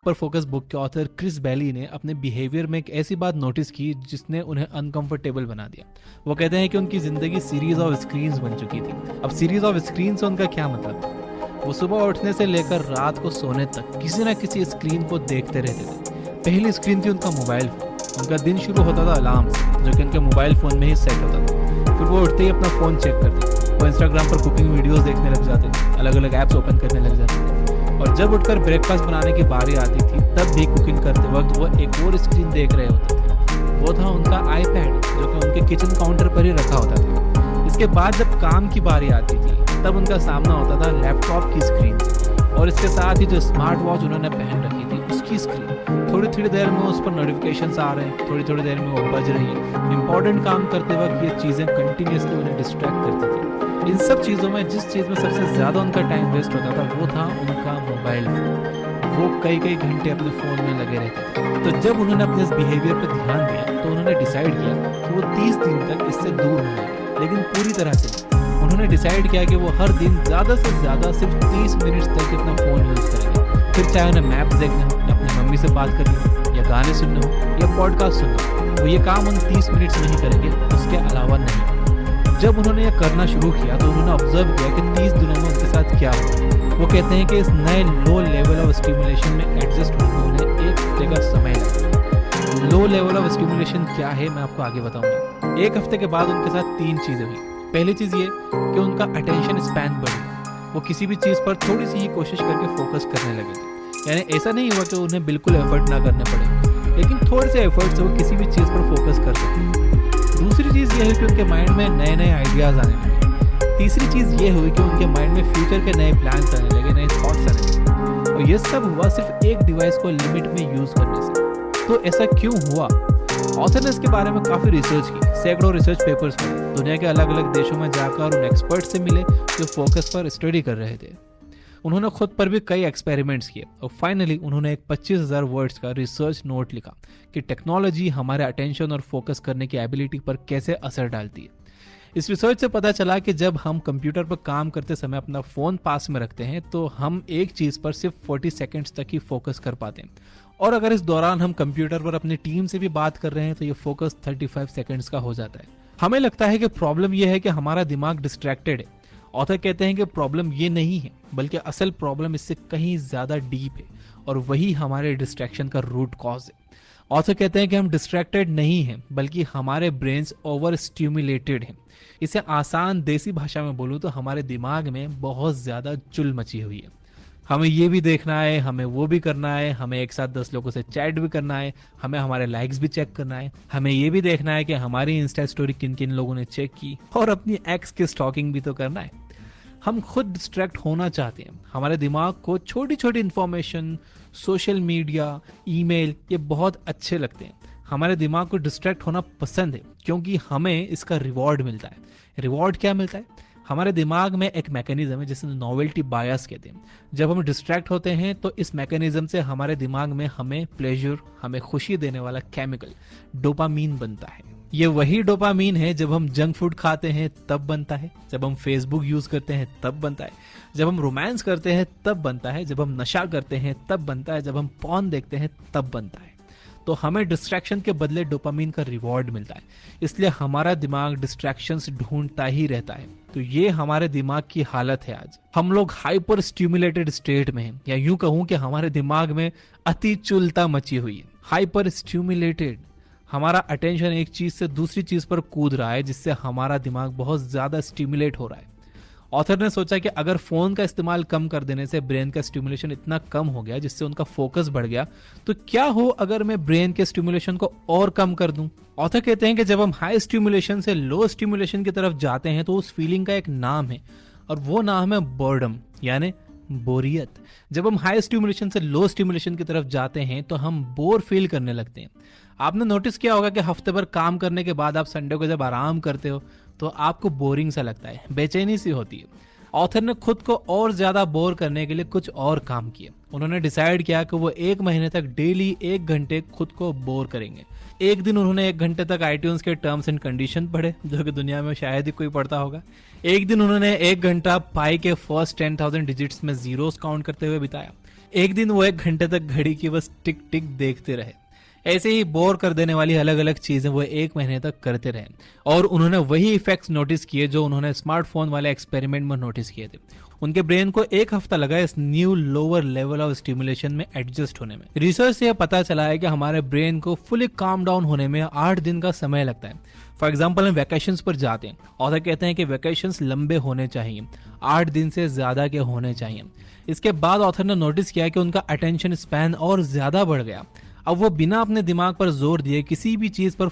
पर focus book के author Chris बैली ने अपने बिहेवियर में एक ऐसी बात नोटिस की जिसने उन्हें अनकंफर्टेबल बना दिया। वो कहते हैं कि उनकी जिंदगी सीरीज ऑफ स्क्रीन्स बन चुकी थी। अब सीरीज ऑफ स्क्रीन से उनका क्या मतलब? वो सुबह उठने से लेकर रात को सोने तक किसी ना किसी स्क्रीन को देखते रहते थे। पहली स्क्रीन थी उनका मोबाइल फोन। उनका दिन शुरू होता था अलार्म से, जो कि उनके मोबाइल फोन में ही सेट होता था। फिर वो उठते ही अपना फोन चेक करते, वो इंस्टाग्राम पर कुकिंग वीडियोस देखने लग जाते थे, अलग अलग ऐप्स ओपन करने लग जाते थे। और जब उठकर ब्रेकफास्ट बनाने की बारी आती थी तब भी कुकिंग करते वक्त वो एक और स्क्रीन देख रहे होते थे। वो था उनका आईपैड, जो कि उनके किचन काउंटर पर ही रखा होता था। इसके बाद जब काम की बारी आती थी तब उनका सामना होता था लैपटॉप की स्क्रीन और इसके साथ ही जो स्मार्ट वॉच उन्होंने पहन रखी थी उसकी स्क्रीन। थोड़ी देर में उस पर नोटिफिकेशंस आ रहे हैं, थोड़ी देर में वो बज रही है। इंपॉर्टेंट काम करते वक्त ये चीज़ें कंटिन्यूसली उन्हें डिस्ट्रैक्ट करती थी। इन सब चीज़ों में जिस चीज़ में सबसे ज़्यादा उनका टाइम वेस्ट होता था वो था उनका मोबाइल फोन। वो कई घंटे अपने फ़ोन में लगे रहते थे। तो जब उन्होंने अपने इस बिहेवियर पर ध्यान दिया तो उन्होंने डिसाइड किया कि वो 30 दिन तक इससे दूर रहेंगे, लेकिन पूरी तरह से नहीं। उन्होंने डिसाइड किया कि वो हर दिन ज़्यादा से ज़्यादा सिर्फ 30 मिनट तक अपना फ़ोन यूज़ करेंगे। फिर चाहे उन्हें मैप्स देखना हो, या अपनी मम्मी से बात करनी हो, या गाने सुनने हो, या पॉडकास्ट सुनना हो, वो ये काम उन 30 मिनट में ही करेंगे, उसके अलावा नहीं। जब उन्होंने यह करना शुरू किया तो उन्होंने ऑब्जर्व किया कि 30 दिनों में उनके साथ क्या हुआ। वो कहते हैं कि इस नए लो लेवल ऑफ स्टिमुलेशन में एडजस्ट होने में उन्हें एक हफ्ते का समय लगा। लो लेवल ऑफ स्टिमुलेशन क्या है मैं आपको आगे बताऊंगा। एक हफ्ते के बाद उनके साथ 3 चीज़ें हुई। पहली चीज़ ये कि उनका अटेंशन स्पैन बढ़ी। वो किसी भी चीज़ पर थोड़ी सी ही कोशिश करके फोकस करने लगे थे। यानी ऐसा नहीं हुआ कि उन्हें बिल्कुल एफर्ट ना करने पड़े, लेकिन थोड़े से एफर्ट से वो किसी भी चीज़ पर फोकस कर सकते। दूसरी चीज़ ये है कि उनके माइंड में नए आइडियाज़ आने लगे। तीसरी चीज़ ये हुई कि उनके माइंड में फ्यूचर के नए प्लान्स आने लगे, नए थॉट्स आने लगे। और ये सब हुआ सिर्फ एक डिवाइस को लिमिट में यूज़ करने से। तो ऐसा क्यों हुआ? ऑथर ने इसके बारे में काफ़ी रिसर्च की, सैकड़ों रिसर्च पेपर्स पढ़े, दुनिया के अलग अलग देशों में जाकर उन एक्सपर्ट से मिले जो फोकस पर स्टडी कर रहे थे। उन्होंने खुद पर भी कई एक्सपेरिमेंट्स किए और फाइनली उन्होंने एक 25,000 वर्ड्स का रिसर्च नोट लिखा कि टेक्नोलॉजी हमारे अटेंशन और फोकस करने की एबिलिटी पर कैसे असर डालती है। इस रिसर्च से पता चला कि जब हम कंप्यूटर पर काम करते समय अपना फ़ोन पास में रखते हैं तो हम एक चीज़ पर सिर्फ 40 सेकेंड्स तक ही फोकस कर पाते हैं, और अगर इस दौरान हम कंप्यूटर पर अपनी टीम से भी बात कर रहे हैं तो ये फोकस 35 सेकेंड्स का हो जाता है। हमें लगता है कि प्रॉब्लम यह है कि हमारा दिमाग डिस्ट्रैक्टेड है। ऑथर कहते हैं कि प्रॉब्लम ये नहीं है, बल्कि असल प्रॉब्लम इससे कहीं ज़्यादा डीप है और वही हमारे डिस्ट्रैक्शन का रूट कॉज है। ऑथर कहते हैं कि हम डिस्ट्रैक्टेड नहीं हैं, बल्कि हमारे ब्रेन्स ओवर स्टिमुलेटेड हैं। इसे आसान देसी भाषा में बोलूँ तो हमारे दिमाग में बहुत ज़्यादा चुल मची हुई है। हमें ये भी देखना है, हमें वो भी करना है, हमें एक साथ 10 लोगों से चैट भी करना है, हमें हमारे लाइक्स भी चेक करना है, हमें ये भी देखना है कि हमारी इंस्टा स्टोरी किन किन लोगों ने चेक की, और अपनी एक्स की स्टॉकिंग भी तो करना है। हम खुद डिस्ट्रैक्ट होना चाहते हैं। हमारे दिमाग को छोटी छोटी इन्फॉर्मेशन, सोशल मीडिया, ईमेल ये बहुत अच्छे लगते हैं। हमारे दिमाग को डिस्ट्रैक्ट होना पसंद है क्योंकि हमें इसका रिवॉर्ड मिलता है। रिवॉर्ड क्या मिलता है? हमारे दिमाग में एक मैकेनिज्म है जिसे नोवेल्टी बायस कहते हैं। जब हम डिस्ट्रैक्ट होते हैं तो इस मैकेनिज्म से हमारे दिमाग में हमें प्लेजर, हमें खुशी देने वाला केमिकल डोपामीन बनता है। ये वही डोपामीन है जब हम जंक फूड खाते हैं तब बनता है, जब हम फेसबुक यूज करते हैं तब बनता है, जब हम रोमांस करते हैं तब बनता है, जब हम नशा करते हैं तब बनता है, जब हम पॉर्न देखते हैं तब बनता है। तो हमें डिस्ट्रैक्शन के बदले डोपामीन का रिवॉर्ड मिलता है, इसलिए हमारा दिमाग डिस्ट्रैक्शंस ढूंढता ही रहता है। तो ये हमारे दिमाग की हालत है आज। हम लोग हाइपर स्टिमुलेटेड स्टेट में हैं, या यूं कहूं कि हमारे दिमाग में अति चुलता मची हुई है। हाइपर स्टिमुलेटेड, हमारा अटेंशन एक चीज से दूसरी चीज पर कूद रहा है, जिससे हमारा दिमाग बहुत ज्यादा स्टिमुलेट हो रहा है। ऑथर ने सोचा कि अगर फोन का इस्तेमाल कम कर देने से ब्रेन का स्टिमुलेशन इतना कम हो गया जिससे उनका फोकस बढ़ गया, तो क्या हो अगर मैं ब्रेन के स्टिमुलेशन को और कम कर दूं। ऑथर कहते हैं कि जब हम हाई स्टिमुलेशन से लो स्टिमुलेशन की तरफ जाते हैं तो उस फीलिंग का एक नाम है, और वो नाम है बोर्डम, यानी बोरियत। जब हम हाई स्टिमुलेशन से लो स्टिमुलेशन की तरफ जाते हैं तो हम बोर फील करने लगते हैं। आपने नोटिस किया होगा कि हफ्ते भर काम करने के बाद आप संडे को जब आराम करते हो तो आपको बोरिंग सा लगता है, बेचैनी सी होती है। ऑथर ने खुद को और ज्यादा बोर करने के लिए कुछ और काम किए। उन्होंने डिसाइड किया कि वो 1 महीने तक डेली 1 घंटे खुद को बोर करेंगे। एक दिन उन्होंने 1 घंटे तक आईट्यून्स के टर्म्स एंड कंडीशन पढ़े, जो कि दुनिया में शायद ही कोई पढ़ता होगा। एक दिन उन्होंने 1 घंटा पाई के फर्स्ट 10,000 डिजिट्स में जीरोस काउंट करते हुए बिताया। एक दिन वो 1 घंटे तक घड़ी की बस टिक टिक देखते रहे। ऐसे ही बोर कर देने वाली अलग अलग चीजें वो 1 महीने तक करते रहे और उन्होंने वही इफेक्ट्स नोटिस किए जो उन्होंने स्मार्टफोन वाले एक्सपेरिमेंट में नोटिस किए थे। उनके ब्रेन को 1 हफ्ता लगा इस new lower level of stimulation में एडजस्ट होने में। रिसर्च से यह पता चला है कि हमारे ब्रेन को फुली काम डाउन होने में 8 दिन का समय लगता है। फॉर एग्जाम्पल हम वैकेशंस पर जाते हैं, ऑथर कहते हैं कि वैकेशंस लंबे होने चाहिए, 8 दिन से ज्यादा के होने चाहिए। इसके बाद ऑथर ने नोटिस किया कि उनका अटेंशन स्पैन और ज्यादा बढ़ गया। अब वो बिना अपने दिमाग पर जोर दिए किसी भी चीज पर